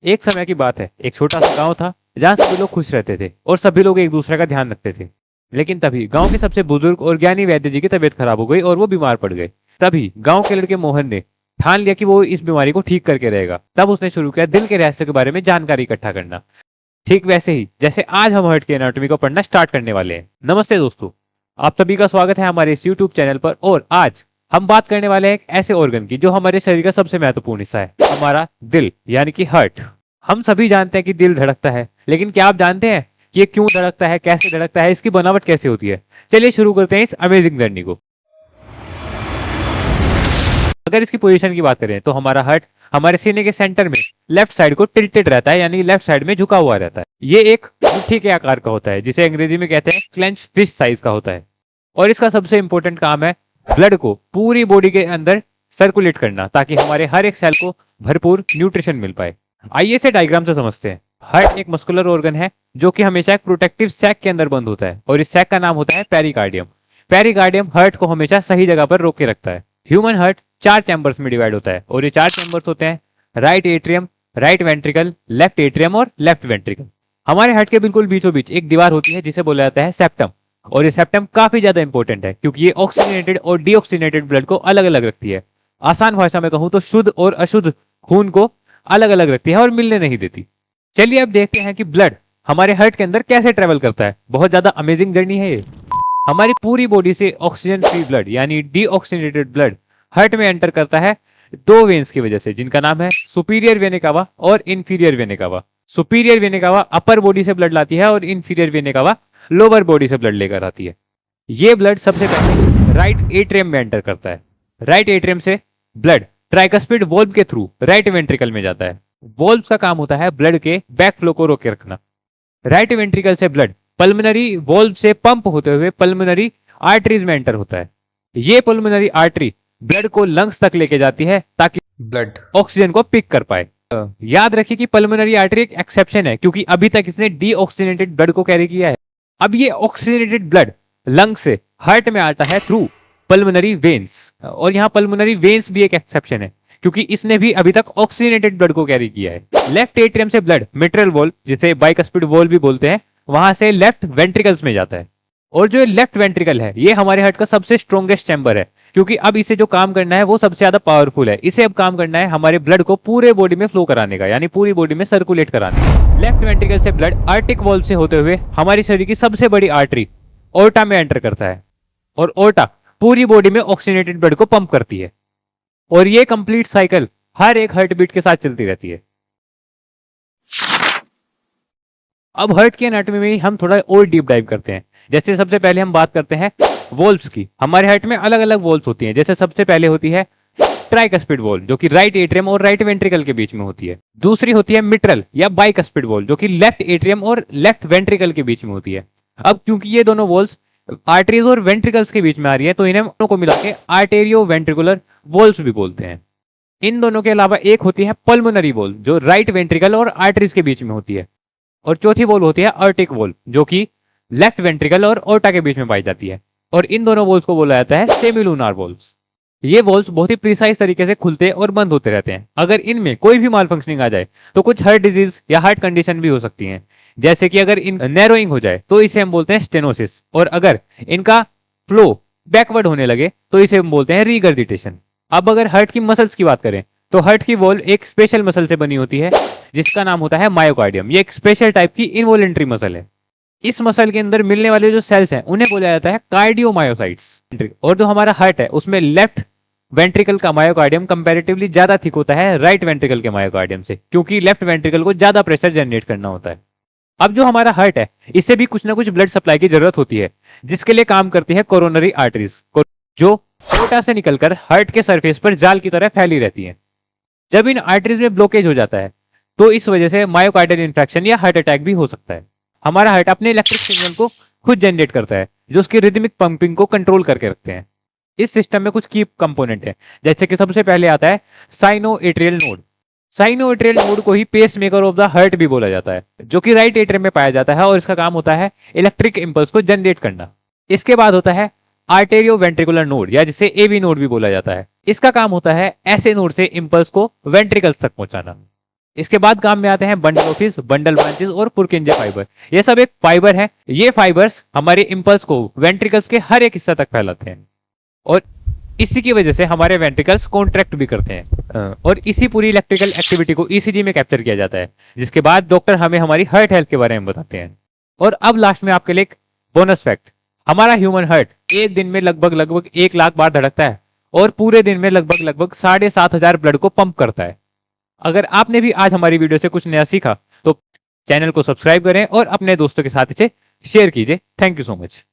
एक समय की बात है, एक छोटा सा गांव था जहां सभी लोग खुश रहते थे और सभी लोग एक दूसरे का ध्यान रखते थे। लेकिन तभी गांव के सबसे बुजुर्ग और ज्ञानी वैद्य जी की तबीयत खराब हो गई और वो बीमार पड़ गए। तभी गांव के लड़के मोहन ने ठान लिया कि वो इस बीमारी को ठीक करके रहेगा। तब उसने शुरू किया दिल के रहस्य के बारे में जानकारी इकट्ठा करना। ठीक वैसे ही जैसे आज हम हार्ट की एनाटॉमी को पढ़ना स्टार्ट करने वाले हैं। नमस्ते दोस्तों, आप सभी का स्वागत है हमारे इस यूट्यूब चैनल पर। और आज हम बात करने वाले हैं एक ऐसे ऑर्गन की जो हमारे शरीर का सबसे महत्वपूर्ण हिस्सा है, हमारा दिल यानी कि हार्ट। हम सभी जानते हैं कि दिल धड़कता है, लेकिन क्या आप जानते हैं कि ये क्यों धड़कता है, कैसे धड़कता है, इसकी बनावट कैसे होती है? चलिए शुरू करते हैं इस अमेजिंग जर्नी को। अगर इसकी पोजीशन की बात करें तो हमारा हार्ट हमारे सीने के सेंटर में लेफ्ट साइड को टिल्टेड रहता है, यानी लेफ्ट साइड में झुका हुआ रहता है। ये एक मुट्ठी के आकार का होता है, जिसे अंग्रेजी में कहते हैं क्लेंच फिश साइज का होता है। और इसका सबसे इंपॉर्टेंट काम है ब्लड को पूरी बॉडी के अंदर सर्कुलेट करना, ताकि हमारे हर एक सेल को भरपूर न्यूट्रिशन मिल पाए। आइए इसे डायग्राम से समझते हैं। हार्ट एक मस्कुलर ऑर्गन है जो कि हमेशा एक प्रोटेक्टिव सैक के अंदर बंद होता है, और इस सैक का नाम होता है पेरिकार्डियम। पेरिकार्डियम हार्ट को हमेशा सही जगह पर रोक के रखता है। ह्यूमन हार्ट चार चैम्बर्स में डिवाइड होता है, और ये चार चैम्बर्स होते हैं right atrium, right ventricle, left atrium और लेफ्ट वेंट्रिकल। हमारे हार्ट के बिल्कुल बीचों बीच एक दीवार होती है जिसे बोला जाता है सेप्टम। और ये सेप्टम काफी ज्यादा इंपॉर्टेंट है क्योंकि ये ऑक्सीजनेटेड और डीऑक्सीजनेटेड ब्लड को अलग अलग रखती है। आसान भाषा में कहूं तो शुद्ध और अशुद्ध खून को अलग अलग रखती है और मिलने नहीं देती। चलिए अब देखते हैं कि ब्लड हमारे हार्ट के अंदर कैसे ट्रेवल करता है। बहुत ज्यादा अमेजिंग जर्नी है ये। हमारी पूरी बॉडी से ऑक्सीजन फ्री ब्लड यानी डीऑक्सीजनेटेड ब्लड हार्ट में एंटर करता है दो वेन्स की वजह से, जिनका नाम है सुपीरियर वेने कावा और इंफीरियर वेने कावा। सुपीरियर वेने कावा अपर बॉडी से ब्लड लाती है और इंफीरियर वेने कावा लोअर बॉडी से ब्लड लेकर आती है। ये ब्लड सबसे पहले राइट एट्रियम में एंटर करता है। राइट एट्रियम से ब्लड ट्राइकस्पिड वॉल्व के थ्रू राइट वेंट्रिकल में जाता है। वॉल्व का काम होता है ब्लड के बैक फ्लो को रोके रखना। राइट वेंट्रिकल से ब्लड पल्मोनरी वॉल्व से पंप होते हुए पल्मोनरी आर्टरीज में एंटर होता है। ये पल्मोनरी आर्टरी ब्लड को लंग्स तक लेके जाती है ताकि ब्लड ऑक्सीजन को पिक कर पाए। याद रखिए कि पल्मोनरी आर्टरी एक एक्सेप्शन है, क्योंकि अभी तक इसने डीऑक्सीजनेटेड ब्लड को कैरी किया है। अब ये ऑक्सीजनेटेड ब्लड लंग से हार्ट में आता है थ्रू पल्मोनरी वेन्स, और यहाँ पल्मोनरी वेन्स भी एक एक्सेप्शन है क्योंकि इसने भी अभी तक ऑक्सीजनेटेड ब्लड को कैरी किया है। लेफ्ट एट्रियम से ब्लड मिट्रल वॉल्व, जिसे बाइकस्पिड वॉल्व भी बोलते हैं, वहां से लेफ्ट वेंट्रिकल्स में जाता है। और जो लेफ्ट वेंट्रिकल है ये हमारे हार्ट का सबसे स्ट्रॉन्गेस्ट चैम्बर है, क्योंकि अब इसे जो काम करना है वो सबसे ज्यादा पावरफुल है। इसे अब काम करना है हमारे ब्लड को पूरे बॉडी में फ्लो कराने का, यानी पूरी बॉडी में सर्कुलेट कराने का। लेफ्ट वेंट्रिकल से ब्लड आर्टिक वॉल्व से होते हुए हमारी शरीर की सबसे बड़ी आर्टरी ओर्टा में एंटर करता है, और ओर्टा पूरी बॉडी में ऑक्सीजनेटेड ब्लड को पंप करती है। और ये कंप्लीट साइकिल हर एक हार्ट बीट के साथ चलती रहती है। अब हार्ट की एनाटॉमी में हम थोड़ा और डीप डाइव करते हैं। जैसे सबसे पहले हम बात करते हैं वॉल्व्स की। हमारे हार्ट में अलग अलग वॉल्व्स होती हैं। जैसे सबसे पहले होती है ट्राइकस्पिड वॉल्व, जो कि राइट एट्रियम और राइट वेंट्रिकल के बीच में होती है। दूसरी होती है मिट्रल या बाइकस्पिड वॉल्व, जो कि लेफ्ट एट्रियम और लेफ्ट वेंट्रिकल के बीच में होती है। अब क्योंकि ये दोनों वॉल्व्स आर्टरीज और वेंट्रिकल्स के बीच में आ रही है, तो इन्हें दोनों को मिला के आर्टेरियो वेंट्रिकुलर वॉल्व्स भी बोलते हैं। इन दोनों के अलावा एक होती है पल्मोनरी वॉल्व, जो राइट वेंट्रिकल और आर्टरीज के बीच में होती है। और चौथी वॉल्व होती है आर्टिक वॉल्व, जो कि लेफ्ट वेंट्रिकल और ओर्टा के बीच में पाई जाती है। और इन दोनों वॉल्व्स को बोला जाता है सेमिलूनार वॉल्व्स। ये वॉल्व्स बहुत ही प्रिसाइज तरीके से खुलते और बंद होते रहते हैं। अगर इनमें कोई भी माल फंक्शनिंग आ जाए तो कुछ हार्ट डिजीज या हार्ट कंडीशन भी हो सकती हैं। जैसे कि अगर इन नैरोइंग हो जाए तो इसे हम बोलते हैं स्टेनोसिस, और अगर इनका फ्लो बैकवर्ड होने लगे तो इसे हम बोलते हैं रीगर्जिटेशन। अब अगर हार्ट की मसल्स की बात करें तो हार्ट की वॉल्व एक स्पेशल मसल से बनी होती है जिसका नाम होता है मायोकार्डियम। ये एक स्पेशल टाइप की इनवॉलेंट्री मसल है। इस मसल के अंदर मिलने वाले जो सेल्स हैं उन्हें बोला जाता है कार्डियोमायोसाइट्स। और जो हमारा हार्ट है उसमें लेफ्ट वेंट्रिकल का मायोकार्डियम कंपैरेटिवली ज्यादा थिक होता है राइट वेंट्रिकल के मायोकार्डियम से, क्योंकि लेफ्ट वेंट्रिकल को ज्यादा प्रेशर जनरेट करना होता है। अब जो हमारा हार्ट है इससे भी कुछ ना कुछ ब्लड सप्लाई की जरूरत होती है, जिसके लिए काम करती है कोरोनरी आर्टरीज, जो कोटा से निकलकर हार्ट के सरफेस पर जाल की तरह फैली रहती है। जब इन आर्टरीज में ब्लॉकेज हो जाता है तो इस वजह से मायोकार्डियल इंफेक्शन या हार्ट अटैक भी हो सकता है। हमारा हार्ट अपने इलेक्ट्रिक सिग्नल को खुद जनरेट करता है, जो उसकी रिदमिक पंपिंग को कंट्रोल करके रखते हैं। इस सिस्टम में कुछ की कंपोनेंट है, जैसे कि सबसे पहले आता है साइनोएट्रियल नोड। साइनोएट्रियल नोड को ही pacemaker of the heart भी बोला जाता है, जो कि राइट एट्रियम में पाया जाता है, और इसका काम होता है इलेक्ट्रिक इंपल्स को जनरेट करना। इसके बाद होता है आर्टेरियो वेंट्रिकुलर नोड, या जिसे एवी नोड भी बोला जाता है। इसका काम होता है ऐसे नोड से इंपल्स को वेंट्रिकल्स तक पहुंचाना। इसके बाद काम में आते हैं बंडल ऑफिस, बंडल ब्रांचेस और पुरकिंजे फाइबर। ये सब एक फाइबर है। ये फाइबर्स हमारे इंपल्स को वेंट्रिकल्स के हर एक हिस्सा तक फैलाते हैं और इसी की वजह से हमारे वेंट्रिकल्स कॉन्ट्रैक्ट भी करते हैं और इसी पूरी इलेक्ट्रिकल एक्टिविटी को ईसीजी में कैप्चर किया जाता है, जिसके बाद डॉक्टर हमें हमारी हार्ट हेल्थ के बारे में बताते हैं। और अब लास्ट में आपके लिए एक बोनस फैक्ट, हमारा ह्यूमन हार्ट एक दिन में लगभग लगभग 1 लाख बार धड़कता है और पूरे दिन में लगभग लगभग 7,500 ब्लड को पंप करता है। अगर आपने भी आज हमारी वीडियो से कुछ नया सीखा तो चैनल को सब्सक्राइब करें और अपने दोस्तों के साथ इसे शेयर कीजिए। Thank you so much.